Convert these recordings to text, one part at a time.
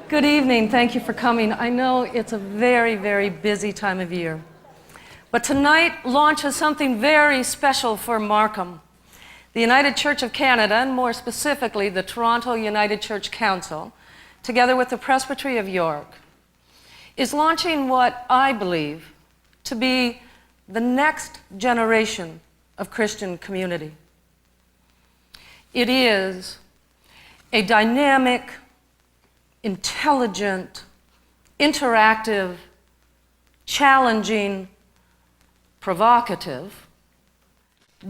Good evening. Thank you for coming. I know it's a very, very busy time of year. But tonight launches something very special for Markham. The United Church of Canada, and more specifically the Toronto United Church Council, together with the Presbytery of York, is launching what I believe to be the next generation of Christian community. It is a dynamic, intelligent, interactive, challenging, provocative,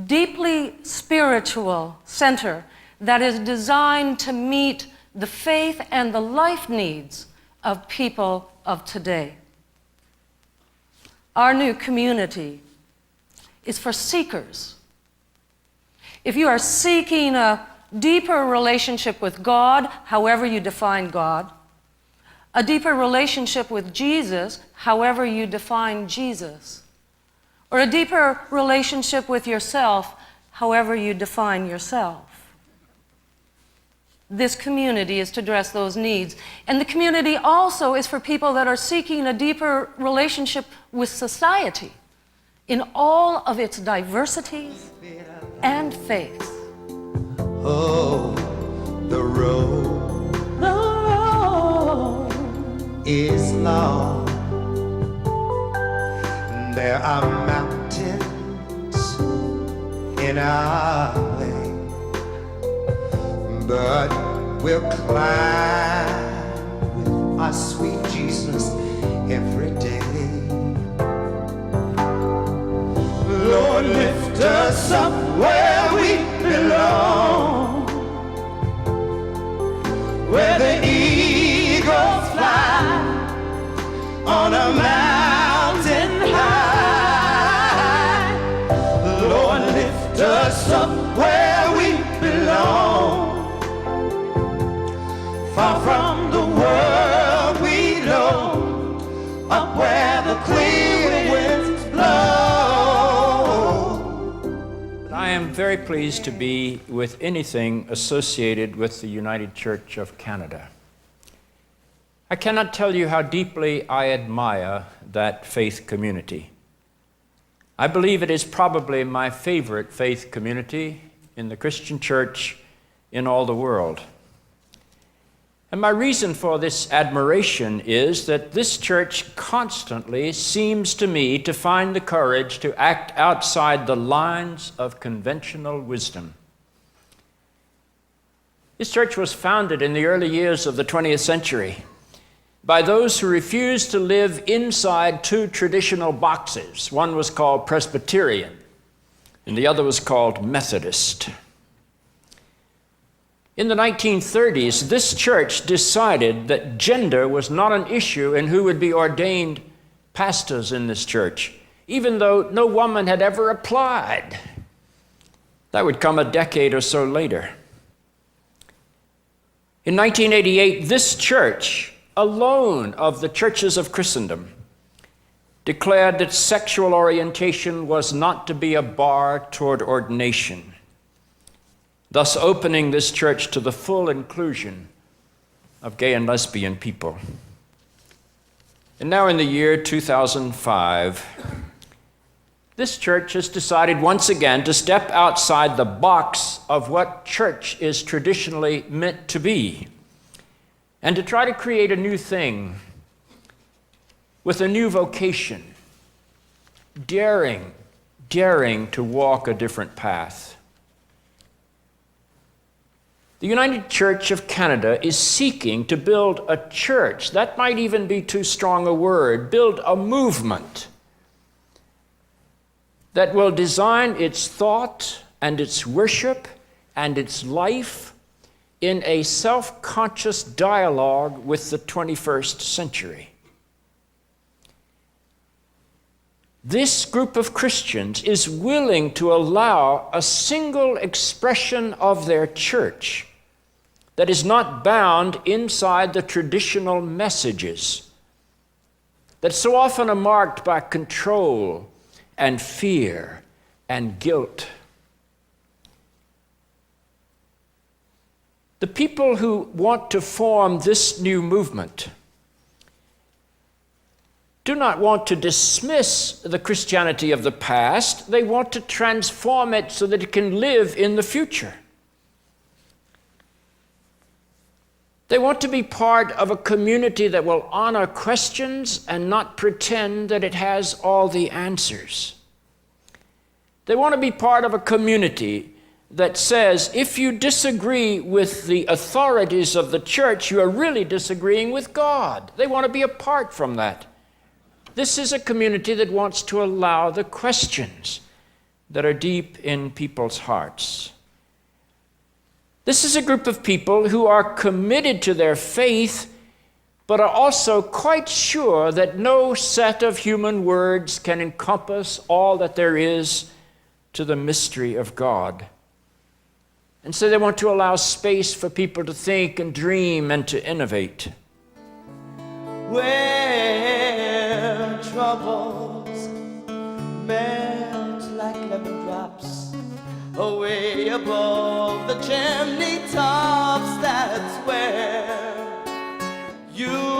deeply spiritual center that is designed to meet the faith and the life needs of people of today. Our new community is for seekers. If you are seeking a deeper relationship with God, however you define God, a deeper relationship with Jesus, however you define Jesus, or a deeper relationship with yourself, however you define yourself. This community is to address those needs. And the community also is for people that are seeking a deeper relationship with society in all of its diversities and faiths. Oh, the road is long. There are mountains in our way, but we'll climb with our sweet Jesus every day. Lord, lift us up where we belong, where the eagles fly on a mountain high. Lord, lift us up where we belong, far from the world we know, up where the clear winds blow. I am very pleased to be with anything associated with the United Church of Canada. I cannot tell you how deeply I admire that faith community. I believe it is probably my favorite faith community in the Christian church in all the world. And my reason for this admiration is that this church constantly seems to me to find the courage to act outside the lines of conventional wisdom. This church was founded in the early years of the 20th century by those who refused to live inside two traditional boxes. One was called Presbyterian, and the other was called Methodist. In the 1930s, this church decided that gender was not an issue in who would be ordained pastors in this church, even though no woman had ever applied. That would come a decade or so later. In 1988, this church, alone of the churches of Christendom, declared that sexual orientation was not to be a bar toward ordination, thus opening this church to the full inclusion of gay and lesbian people. And now in the year 2005, this church has decided once again to step outside the box of what church is traditionally meant to be, and to try to create a new thing with a new vocation, daring to walk a different path. The United Church of Canada is seeking to build a church, that might even be too strong a word, build a movement that will design its thought and its worship and its life in a self-conscious dialogue with the 21st century. This group of Christians is willing to allow a single expression of their church that is not bound inside the traditional messages that so often are marked by control and fear and guilt. The The people who want to form this new movement do not want to dismiss the Christianity of the past. They want to transform it so that it can live in the future. They want to be part of a community that will honor questions and not pretend that it has all the answers. They want to be part of a community that says, if you disagree with the authorities of the church, you are really disagreeing with God. They want to be apart from that. This is a community that wants to allow the questions that are deep in people's hearts. This is a group of people who are committed to their faith, but are also quite sure that no set of human words can encompass all that there is to the mystery of God. And so they want to allow space for people to think and dream and to innovate. Where troubles melt like lemon drops away above the chimney tops, that's where you